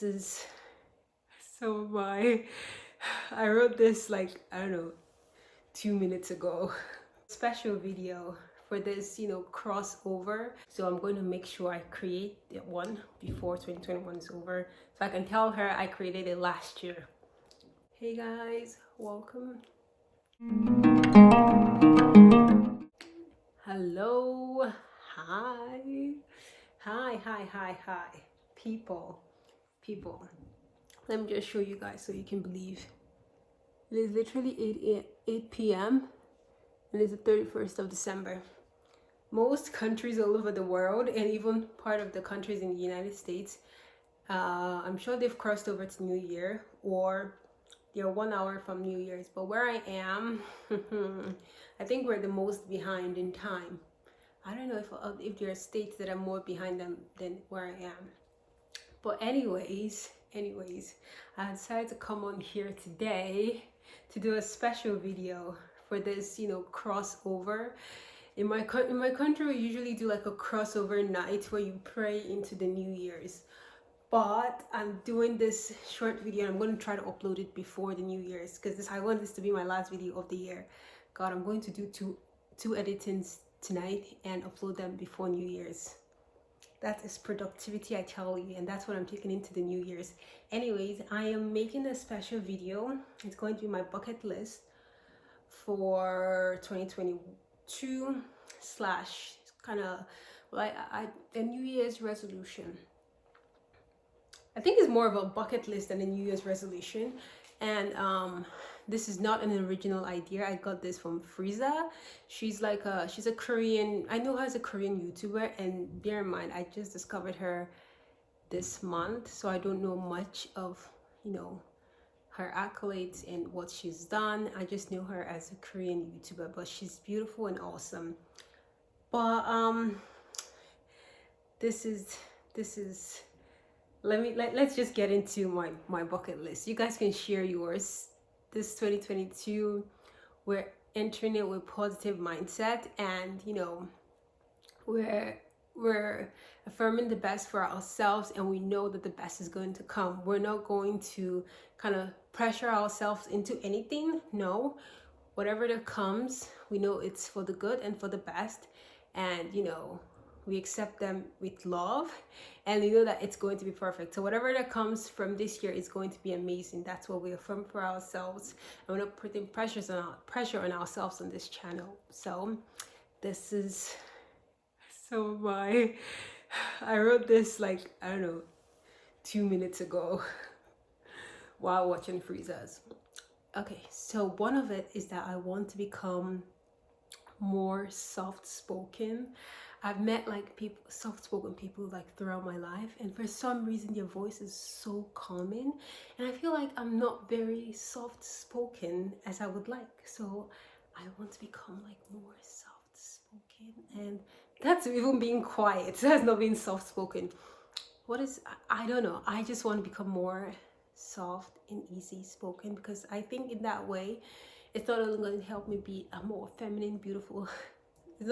This is so my I wrote this like, I don't know, 2 minutes ago. Special video for this, crossover. So I'm going to make sure I create that one before 2021 is over. So I can tell her I created it last year. Hey guys, welcome. Hello. Hi. Hi. People. Let me just show you guys so you can believe. It is literally 8 p.m. and it's the 31st of December. Most countries all over the world, and even part of the countries in the United States, I'm sure they've crossed over to New Year, or they're 1 hour from New Year's. But where I am, I think we're the most behind in time. I don't know if there are states that are more behind them than where I am. But anyways, I decided to come on here today to do a special video for this, crossover. In my country, we usually do like a crossover night where you pray into the New Year's. But I'm doing this short video and I'm going to try to upload it before the New Year's, because I want this to be my last video of the year. God, I'm going to do two editings tonight and upload them before New Year's. That is productivity, I tell you, and that's what I'm taking into the New Year's. Anyways, I am making a special video. It's going to be my bucket list for 2022 slash kind of like a New Year's resolution. I think it's more of a bucket list than a New Year's resolution. And this is not an original idea. I got this from Frieza. She's a Korean, I know her as a Korean YouTuber, and bear in mind, I just discovered her this month, so I don't know much of, her accolades and what she's done. I just know her as a Korean YouTuber, but she's beautiful and awesome. But this is let's just get into my bucket list. You guys can share yours. This 2022, we're entering it with positive mindset, and we're affirming the best for ourselves, and we know that the best is going to come. We're not going to kind of pressure ourselves into anything. No, whatever that comes, we know it's for the good and for the best, and we accept them with love, and we know that it's going to be perfect. So whatever that comes from this year is going to be amazing. That's what we affirm for ourselves, and we're not putting pressure on ourselves on this channel. So this is so I wrote this like, I don't know, 2 minutes ago while watching Frieza's. Okay, so one of it is that I want to become more soft-spoken. I've met like soft-spoken people like throughout my life, and for some reason their voice is so calming, and I feel like I'm not very soft-spoken as I would like. So I want to become like more soft-spoken, and that's even being quiet. That's not being soft-spoken. I don't know. I just want to become more soft and easy spoken, because I think in that way it's not only going to help me be a more feminine, beautiful. It's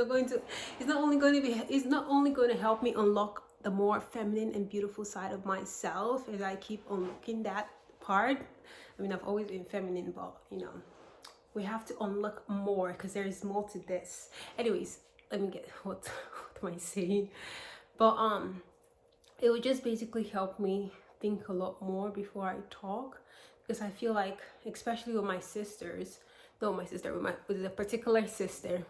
not only going to help me unlock the more feminine and beautiful side of myself as I keep unlocking that part. I mean, I've always been feminine, but we have to unlock more, because there is more to this. Anyways, let me get what am I saying? But it would just basically help me think a lot more before I talk, because I feel like, especially with my sisters, with a particular sister,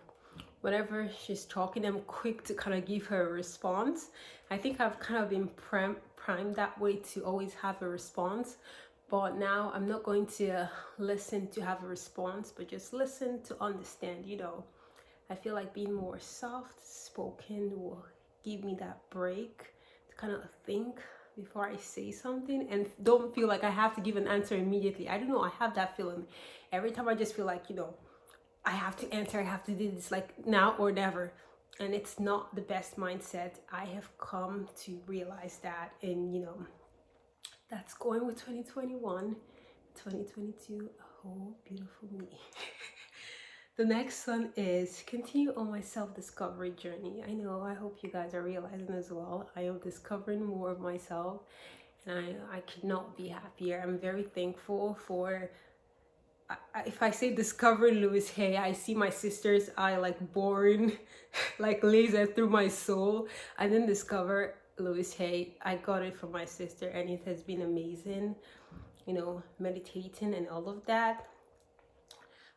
whenever she's talking, I'm quick to kind of give her a response. I think I've kind of been primed that way to always have a response, but now I'm not going to listen to have a response, but just listen to understand. I feel like being more soft spoken will give me that break to kind of think before I say something, and don't feel like I have to give an answer immediately. I don't know, I have that feeling every time. I just feel like, I have to answer, I have to do this like now or never, and it's not the best mindset. I have come to realize that, and that's going with 2021. 2022, a whole beautiful me. The next one is continue on my self-discovery journey. I hope you guys are realizing as well, I am discovering more of myself, and I could not be happier. I'm very thankful for, if I say discover Louis Hay, I see my sister's eye like boring, like laser through my soul. I didn't discover Louis Hay. I got it from my sister, and it has been amazing, you know, meditating and all of that.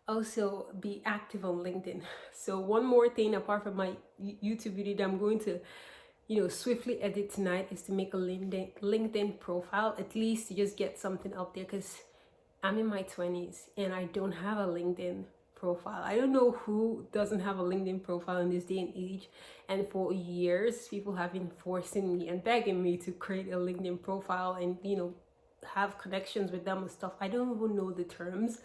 Also, be active on LinkedIn. So one more thing apart from my YouTube video that I'm going to, you know, swiftly edit tonight is to make a LinkedIn profile, at least to just get something up there, because I'm in my 20s and I don't have a LinkedIn profile. I don't know who doesn't have a LinkedIn profile in this day and age. And for years, people have been forcing me and begging me to create a LinkedIn profile and, you know, have connections with them and stuff. I don't even know the terms.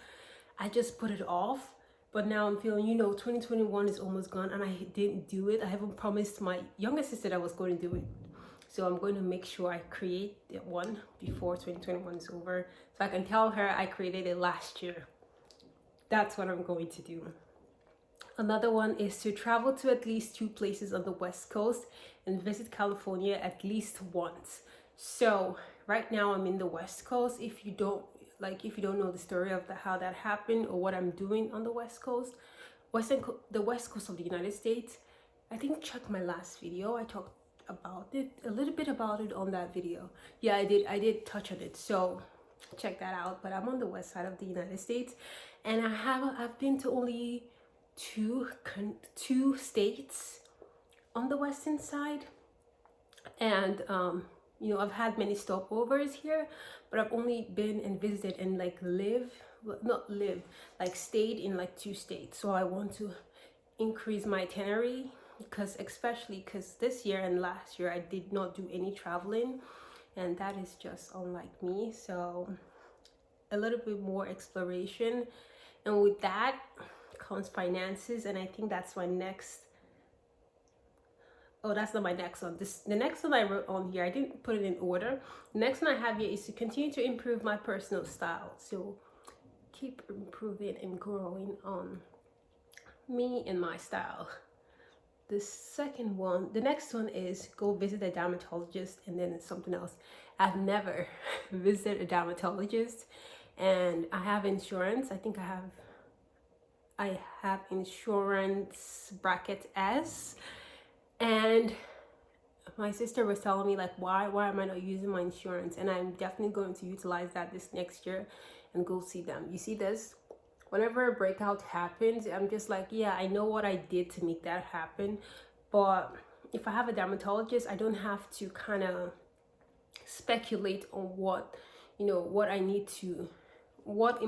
I just put it off. But now I'm feeling, you know, 2021 is almost gone and I didn't do it. I haven't promised my younger sister that I was going to do it. So I'm going to make sure I create one before 2021 is over. So I can tell her I created it last year. That's what I'm going to do. Another one is to travel to at least 2 places on the West Coast and visit California at least once. So right now I'm in the West Coast. If you don't know the story of how that happened or what I'm doing on the West Coast, the West Coast of the United States, I think check my last video. I talked about it a little bit about it on that video. Yeah, I did touch on it, so check that out. But I'm on the west side of the United States, and I've been to only two states on the western side, and you know, I've had many stopovers here, but I've only been and visited and like stayed in like 2 states. So I want to increase my itinerary, especially because this year and last year I did not do any traveling, and that is just unlike me. So a little bit more exploration, and with that comes finances. And I think that's my next, oh, that's not my next one. The next one I wrote on here, I didn't put it in order. The next one I have here is to continue to improve my personal style. So keep improving and growing on me and my style. The next one is go visit a dermatologist, and then it's something else. I've never visited a dermatologist, and I have insurance. I think I have insurance bracket S, and my sister was telling me like, why am I not using my insurance? And I'm definitely going to utilize that this next year and go see them. You see this? Whenever a breakout happens, I'm just like, yeah, I know what I did to make that happen. But if I have a dermatologist, I don't have to kind of speculate on what in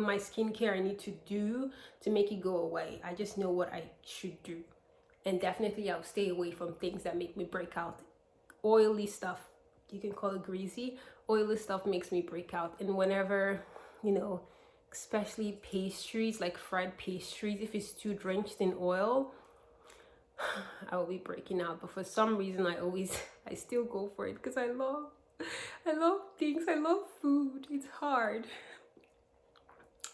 my skincare I need to do to make it go away. I just know what I should do. And definitely I'll stay away from things that make me break out. Oily stuff, you can call it greasy. Oily stuff makes me break out. And whenever, you know, especially pastries, like fried pastries, if it's too drenched in oil, I will be breaking out. But for some reason I still go for it because I love things. I love food. It's hard.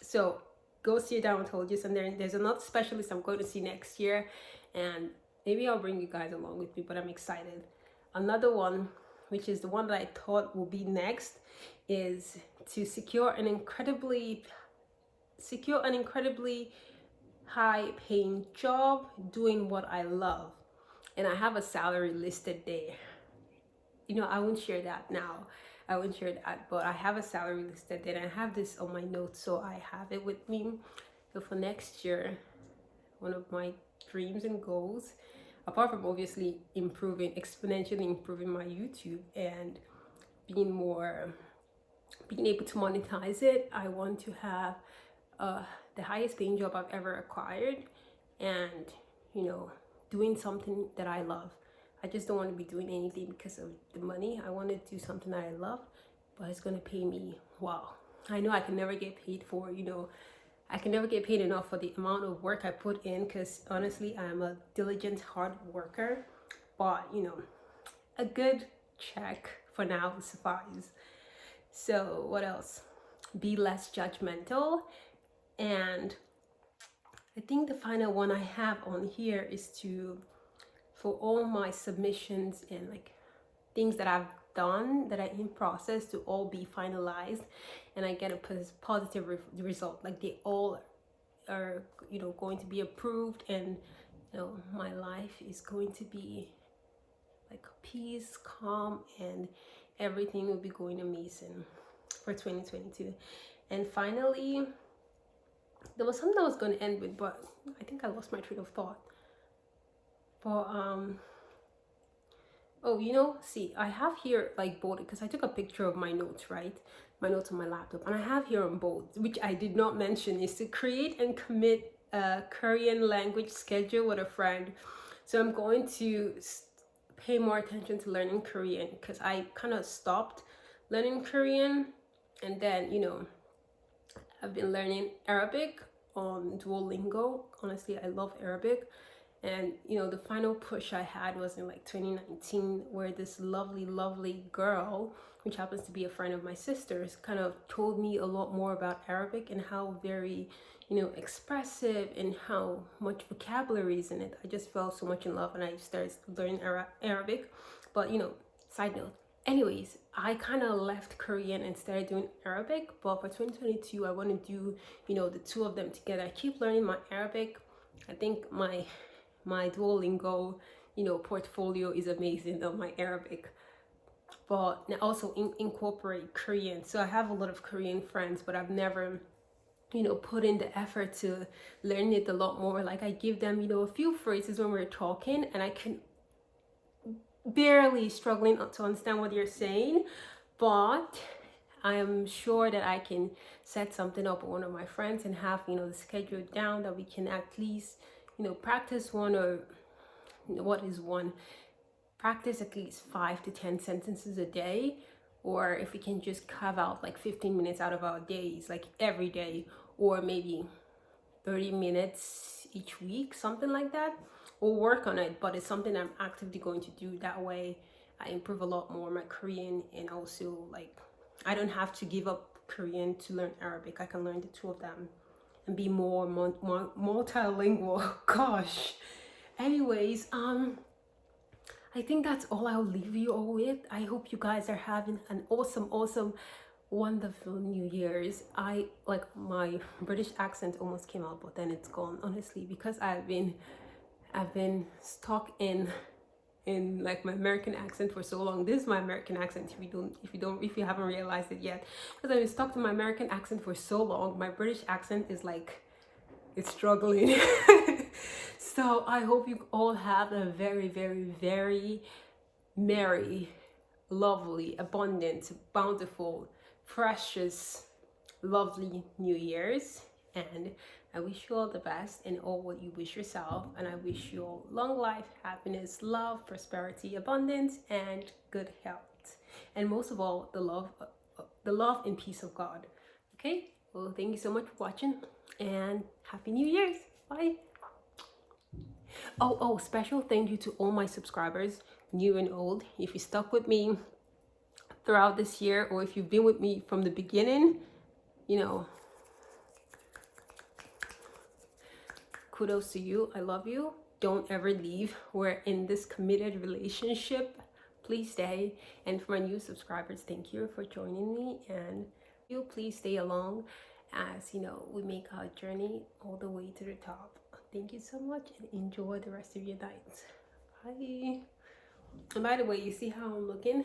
So go see a dermatologist, and there's another specialist I'm going to see next year, and maybe I'll bring you guys along with me, but I'm excited. Another one, which is the one that I thought will be next, is to secure an incredibly high paying job doing what I love. And I have a salary listed there. You know, I won't share that now. I won't share that, but I have a salary listed there, and I have this on my notes, so I have it with me. So for next year, one of my dreams and goals, apart from obviously exponentially improving my YouTube and being able to monetize it, I want to have the highest paying job I've ever acquired, and, you know, doing something that I love. I just don't want to be doing anything because of the money. I want to do something that I love, but it's going to pay me well. I know I can never get paid for, I can never get paid enough for the amount of work I put in, because honestly, I'm a diligent, hard worker. But, a good check for now suffices. So what else? Be less judgmental. And I think the final one I have on here is for all my submissions and like things that I've done, that are in process, to all be finalized, and I get a positive result. Like they all are, you know, going to be approved, and you know, my life is going to be like peace, calm, and everything will be going amazing for 2022. And finally, there was something I was going to end with, but I think I lost my train of thought. But oh, you know, see, I have here like bold, because I took a picture of my notes, right? My notes on my laptop, and I have here on bold, which I did not mention, is to create and commit a Korean language schedule with a friend. So I'm going to pay more attention to learning Korean, because I kind of stopped learning Korean, and then, you know, I've been learning Arabic on Duolingo. Honestly, I love Arabic. And you know, the final push I had was in like 2019, where this lovely girl, which happens to be a friend of my sister's, kind of told me a lot more about Arabic, and how very, you know, expressive, and how much vocabulary is in it. I just fell so much in love, and I started learning Arabic. But you know, side note, anyways, I kind of left Korean and started doing Arabic. But for 2022, I want to do, you know, the two of them together. I keep learning my Arabic. I think my Duolingo, you know, portfolio is amazing on my Arabic, but also incorporate Korean. So I have a lot of Korean friends, but I've never, you know, put in the effort to learn it a lot more. Like I give them, you know, a few phrases when we're talking, and I can barely struggling to understand what you're saying, but I am sure that I can set something up with one of my friends and have, you know, the schedule down, that we can at least, you know, practice one, or what is one? Practice at least 5 to 10 sentences a day. Or if we can just carve out like 15 minutes out of our days, like every day, or maybe 30 minutes each week, something like that. We'll work on it, but it's something I'm actively going to do. That way I improve a lot more my Korean, and also like I don't have to give up Korean to learn Arabic. I can learn the two of them and be more multilingual. Gosh. Anyways, I think that's all I'll leave you all with. I hope you guys are having an awesome, wonderful New Year's. I like, my British accent almost came out, but then it's gone, honestly, because I've been stuck in like my American accent for so long. This is my American accent, if you haven't realized it yet, because I've been stuck to my American accent for so long. My British accent is like, it's struggling. So I hope you all have a very, very merry, lovely, abundant, bountiful, precious, lovely New Year's, and I wish you all the best in all what you wish yourself, and I wish you all long life, happiness, love, prosperity, abundance, and good health, and most of all, the love and peace of God. Okay, well, thank you so much for watching, and Happy New Year's. Bye. Oh, special thank you to all my subscribers, new and old. If you stuck with me throughout this year, or if you've been with me from the beginning, you know, kudos to you. I love you. Don't ever leave. We're in this committed relationship. Please stay. And for my new subscribers, thank you for joining me, and you please stay along as, you know, we make our journey all the way to the top. Thank you so much, and enjoy the rest of your night. Bye. And by the way, you see how I'm looking?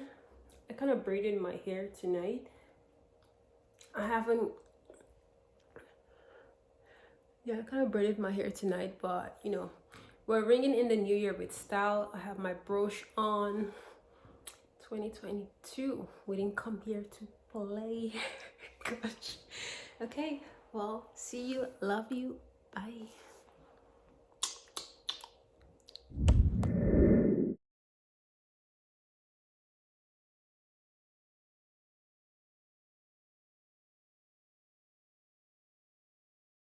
I kind of braided my hair tonight. I kind of braided my hair tonight, but you know, we're ringing in the new year with style. I have my brooch on. 2022. We didn't come here to play. Gosh. Okay, well, see you. Love you. Bye.